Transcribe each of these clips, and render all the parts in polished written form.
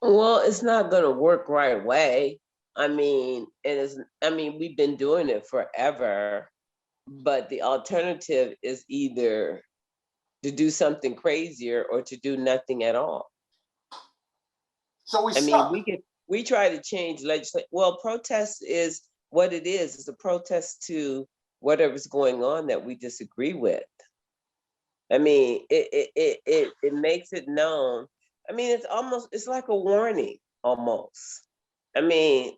Well, it's not going to work right away. We've been doing it forever, but the alternative is either to do something crazier or to do nothing at all. So we I mean, stuck. we try to change legislation. Well, protest is what it is. It's a protest to whatever's going on that we disagree with. I mean, it makes it known. I mean, it's like a warning almost. I mean,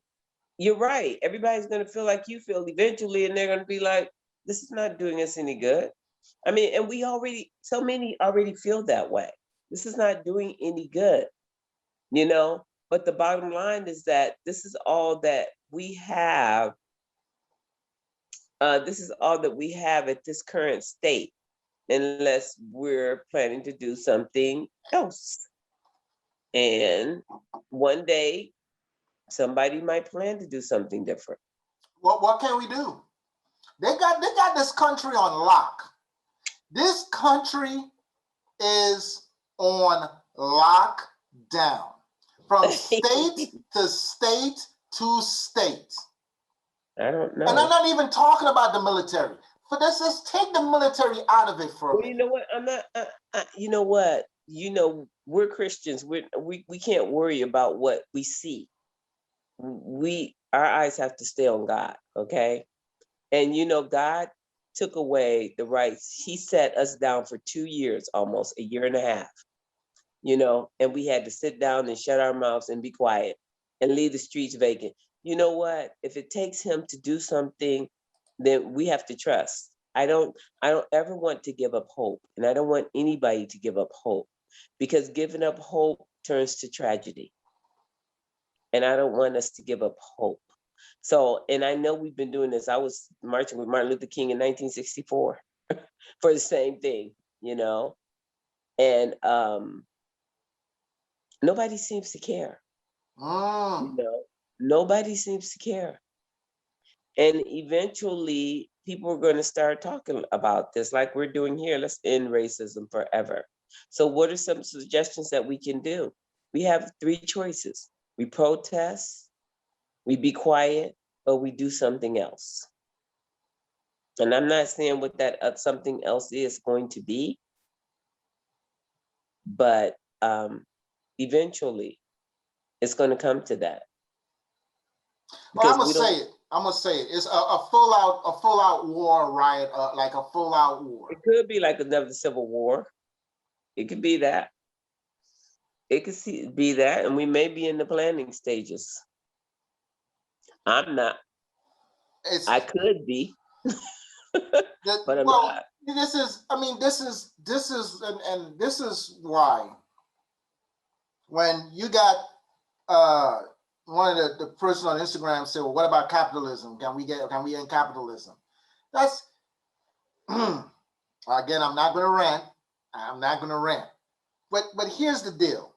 you're right. Everybody's going to feel like you feel eventually, and they're going to be like, this is not doing us any good. I mean, and so many already feel that way. This is not doing any good, you know? But the bottom line is that this is all that we have. This is all that we have at this current state, unless we're planning to do something else. And one day, somebody might plan to do something different. What can we do? They got this country on lock. This country is on lockdown from state to state to state. I don't know. And I'm not even talking about the military. But let's just take the military out of it for a minute. You know what? I'm not. You know what? You know, we're Christians. We can't worry about what we see. Our eyes have to stay on God. Okay. And you know, God took away the rights. He set us down for 2 years, almost a year and a half. You know, and we had to sit down and shut our mouths and be quiet and leave the streets vacant. You know what? If it takes him to do something, then we have to trust. I don't ever want to give up hope, and I don't want anybody to give up hope, because giving up hope turns to tragedy. And I don't want us to give up hope. So, and I know we've been doing this. I was marching with Martin Luther King in 1964 for the same thing, you know, and nobody seems to care. You know, nobody seems to care. And eventually people are going to start talking about this like we're doing here. Let's end racism forever. So what are some suggestions that we can do? We have 3 choices. We protest, we be quiet, or we do something else. And I'm not saying what that something else is going to be, but eventually it's going to come to that. Well, I'm gonna say it. It's a full out war, riot, like a full out war. It could be like another civil war. It could be that. It could be that, and we may be in the planning stages. I'm not. I could be, but I'm not. This is why when you got one of the person on Instagram said, well, what about capitalism? Can we end capitalism? That's again, I'm not gonna rant. But here's the deal.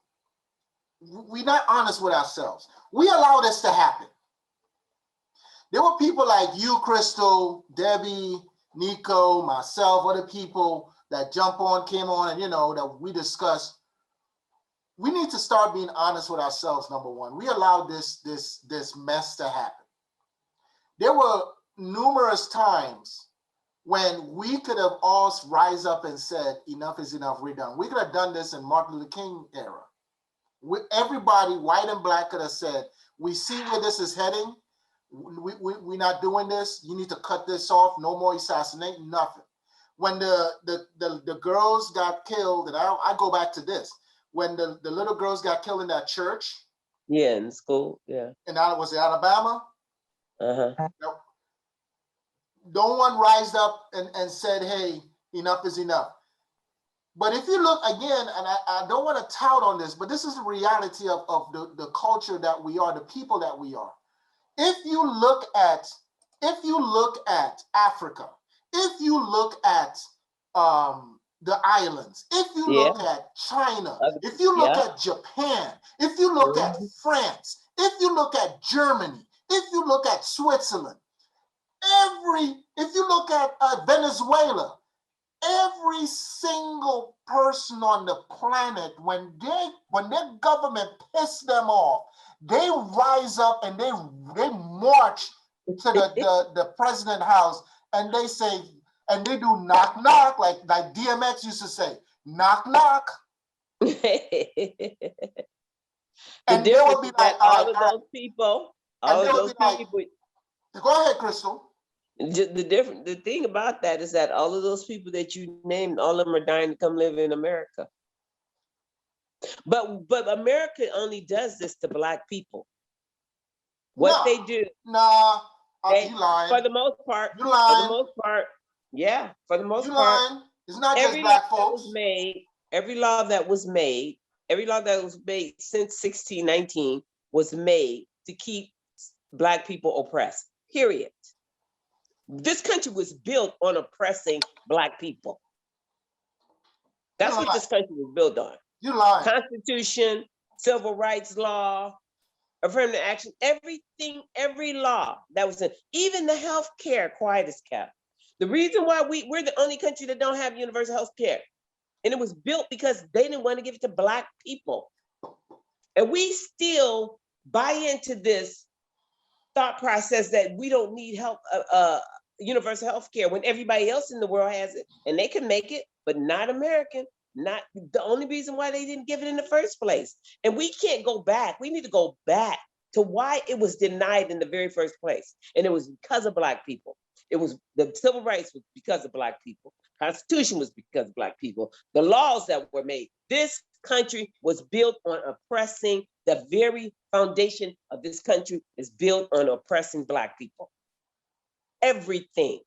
We're not honest with ourselves. We allow this to happen. There were people like you, Crystal, Debbie, Nico, myself, other people that came on, and that we discussed. We need to start being honest with ourselves. Number one, we allowed this mess to happen. There were numerous times when we could have all rise up and said, enough is enough, we're done. We could have done this in Martin Luther King era. Everybody, white and black, could have said, we see where this is heading. We're not doing this. You need to cut this off. No more assassinating, nothing. When the girls got killed, and I go back to this, when the little girls got killed in that church. Yeah, in school, yeah. And was it Alabama? Uh-huh. No one rised up and said, hey, enough is enough. But if you look again, and I don't want to tout on this, but this is the reality of the culture that we are, the people that we are. If you look at Africa, if you look at the islands, if you look at China, if you look at Japan, if you look at France, if you look at Germany, if you look at Switzerland, if you look at Venezuela, every single person on the planet, when their government piss them off, they rise up and they march to the president house and they say, and they do knock knock, like DMX used to say, knock knock. The And they difference will be is like, that all all of right. those people, And all they of will those be like, people, go ahead, Crystal. the thing about that is that all of those people that you named, all of them are dying to come live in America. But America only does this to Black people. What they do, Nah, they, you lying. for the most part, You lying. yeah, for the most You part, lying. It's not just every law Black that folks. was made, every law that was made, every law that was made since 1619 was made to keep Black people oppressed. Period. This country was built on oppressing Black people. That's what this country was built on. You lying. Constitution, civil rights law, affirmative action, everything, every law that was in, even the health care, quiet as kept. The reason why we're the only country that don't have universal health care. And it was built because they didn't want to give it to Black people. And we still buy into this thought process that we don't need help, universal health care when everybody else in the world has it and they can make it, but not American. Not the only reason why they didn't give it in the first place. And we can't go back. We need to go back to why it was denied in the very first place. And it was because of Black people. It was the civil rights was because of Black people. Constitution was because of Black people. The laws that were made. This country was built on oppressing. The very foundation of this country is built on oppressing Black people. Everything.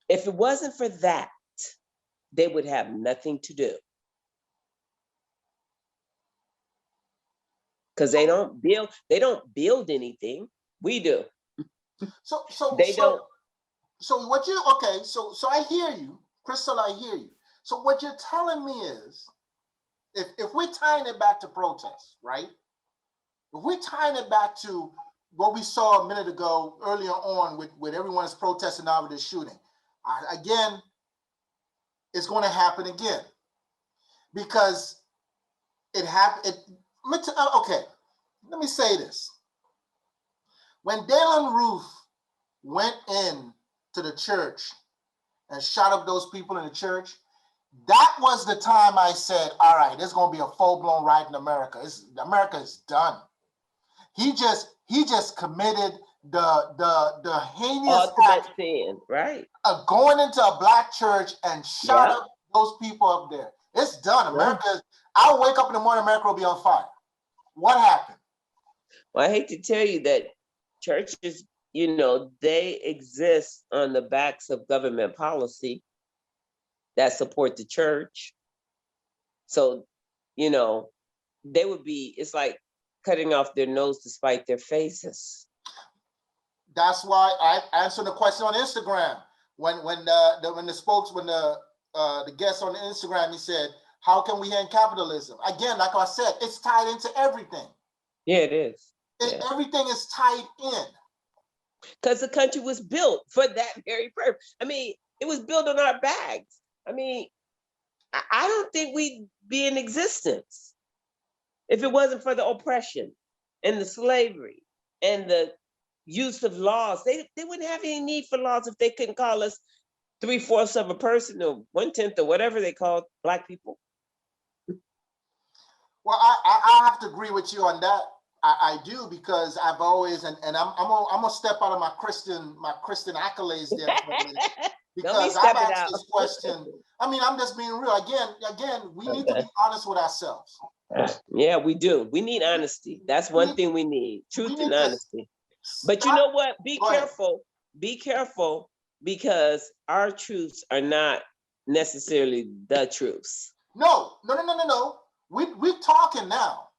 If it wasn't for that, they would have nothing to do. Because they don't build anything. We do. So They don't. So what you okay, so I hear you, Crystal, I hear you. So what you're telling me is if we're tying it back to protests, right? If we're tying it back to what we saw a minute ago earlier on with everyone's protesting over this shooting, again, it's going to happen again because it happened. Okay, let me say this. When Dalen Ruth went in to the church and shot up those people in the church, that was the time I said, all right, there's going to be a full-blown riot in America. America is done. He just committed the heinous act sin, right? Of going into a Black church and shot up those people up there. It's done. America, I'll wake up in the morning, America will be on fire. What happened? Well, I hate to tell you that churches, they exist on the backs of government policy that support the church. So, they would be, it's like cutting off their nose to spite their faces. That's why I answered the question on Instagram. When the guest on Instagram, he said, how can we end capitalism? Again, like I said, it's tied into everything. Yeah, it is. Everything is tied in. Because the country was built for that very purpose. I mean, it was built on our backs. I mean, I don't think we'd be in existence if it wasn't for the oppression and the slavery and the use of laws. They wouldn't have any need for laws if they couldn't call us 3/4 of a person or 1/10 or whatever they call Black people. Well, I have to agree with you on that. I do, because I've always and I'm gonna step out of my Christian accolades there for a minute, because I've asked this question. I mean, I'm just being real. Again, we need to be honest with ourselves. Yeah, we do. We need honesty. That's one thing we need. Truth and honesty. But you know what? Be careful. Be careful, because our truths are not necessarily the truths. No. We're talking now.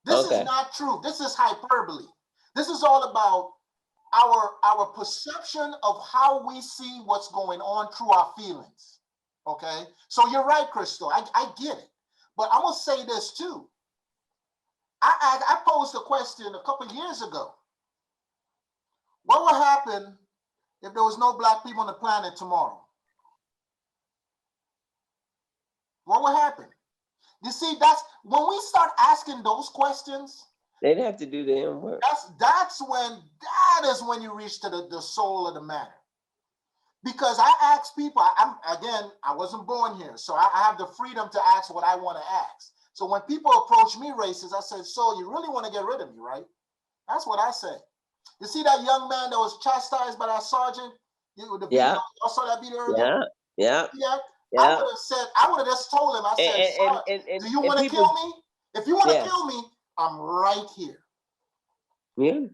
This is not true. This is hyperbole. This is all about our perception of how we see what's going on through our feelings. Okay? So you're right, Crystal. I get it. But I'm going to say this too. I posed a question a couple of years ago. What would happen if there was no Black people on the planet tomorrow? What will happen? You see, that's when we start asking those questions. They'd have to do their own work. That is when you reach to the soul of the matter. Because I ask people, I wasn't born here, so I have the freedom to ask what I want to ask. So when people approach me racist, I said, so you really want to get rid of me, right? That's what I say. You see that young man that was chastised by that sergeant? Yeah. I saw that video earlier? Yeah. I would have just told him, I said, do you want to kill me? If you want to kill me, I'm right here. Yeah.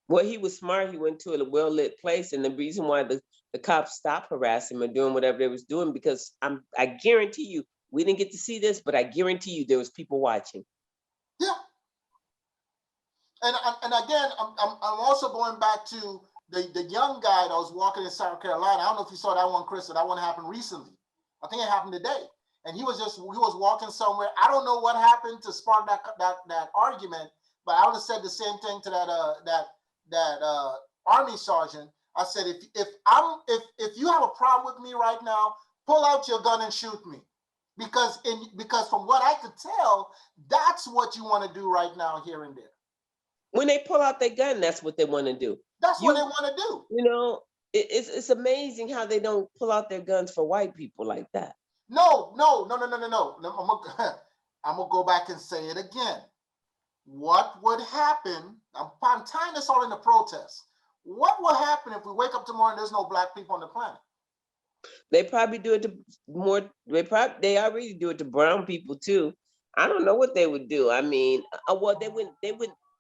Well, he was smart. He went to a well-lit place. And the reason why the cops stopped harassing him and doing whatever they was doing, because I guarantee you, we didn't get to see this, but I guarantee you there was people watching. Yeah. And again, I'm also going back to the young guy that was walking in South Carolina. I don't know if you saw that one, Chris. That one happened recently. I think it happened today. And he was walking somewhere. I don't know what happened to spark that argument, but I would have said the same thing to that army sergeant. I said, if you have a problem with me right now, pull out your gun and shoot me. Because from what I could tell, that's what you want to do right now, here and there. When they pull out their gun, that's what they want to do. That's what they want to do. You know, it's amazing how they don't pull out their guns for white people like that. No. I'm gonna go back and say it again. What would happen? I'm tying this all into protest. What will happen if we wake up tomorrow and there's no black people on the planet? They probably do it to more. They already do it to brown people too. I don't know what they would do. I mean, well,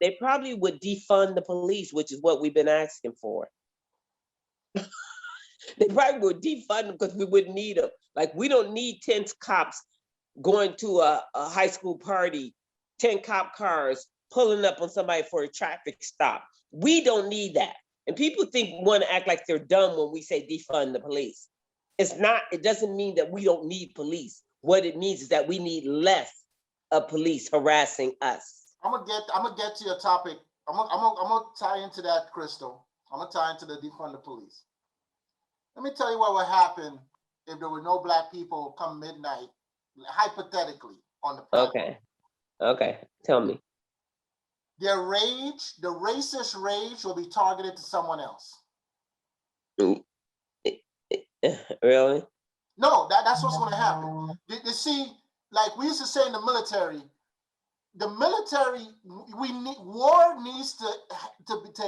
they probably would defund the police, which is what we've been asking for. They probably would defund them because we wouldn't need them. Like, we don't need 10 cops going to a high school party, 10 cop cars pulling up on somebody for a traffic stop. We don't need that. And people want to act like they're dumb when we say defund the police. It's not, it doesn't mean that we don't need police. What it means is that we need less of police harassing us. I'm gonna get to your topic. I'm gonna tie into that, Crystal. I'm gonna tie into the defund the police. Let me tell you what would happen if there were no black people come midnight, hypothetically, on the planet. Okay. Tell me. Their rage, the racist rage, will be targeted to someone else. Really? No, that's what's going to happen. You see, like we used to say in the military, war needs to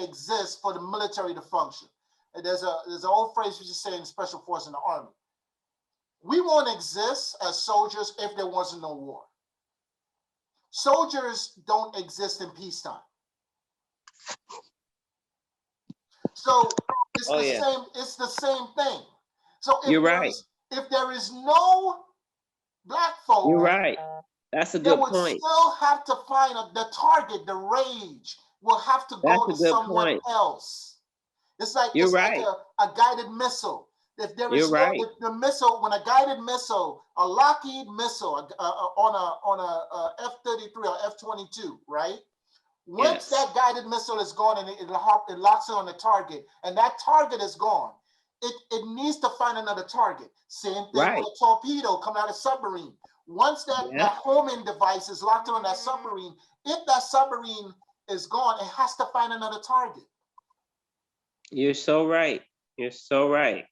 exist for the military to function. And there's an old phrase we just say in special force in the army. We won't exist as soldiers if there wasn't no war. Soldiers don't exist in peacetime. So it's the same thing. So if there is no black folk, you're right. That's a good point. They would still have to find the target, the rage will have to go to someone else. It's like like a guided missile. If there is the missile, when a guided missile, a Lockheed missile on a F-33 or F-22, right? Once that guided missile is gone and it locks it on the target, and that target is gone, it needs to find another target. Same thing with a torpedo coming out of submarine. Once that homing device is locked on that submarine, if that submarine is gone, it has to find another target. You're so right. You're so right.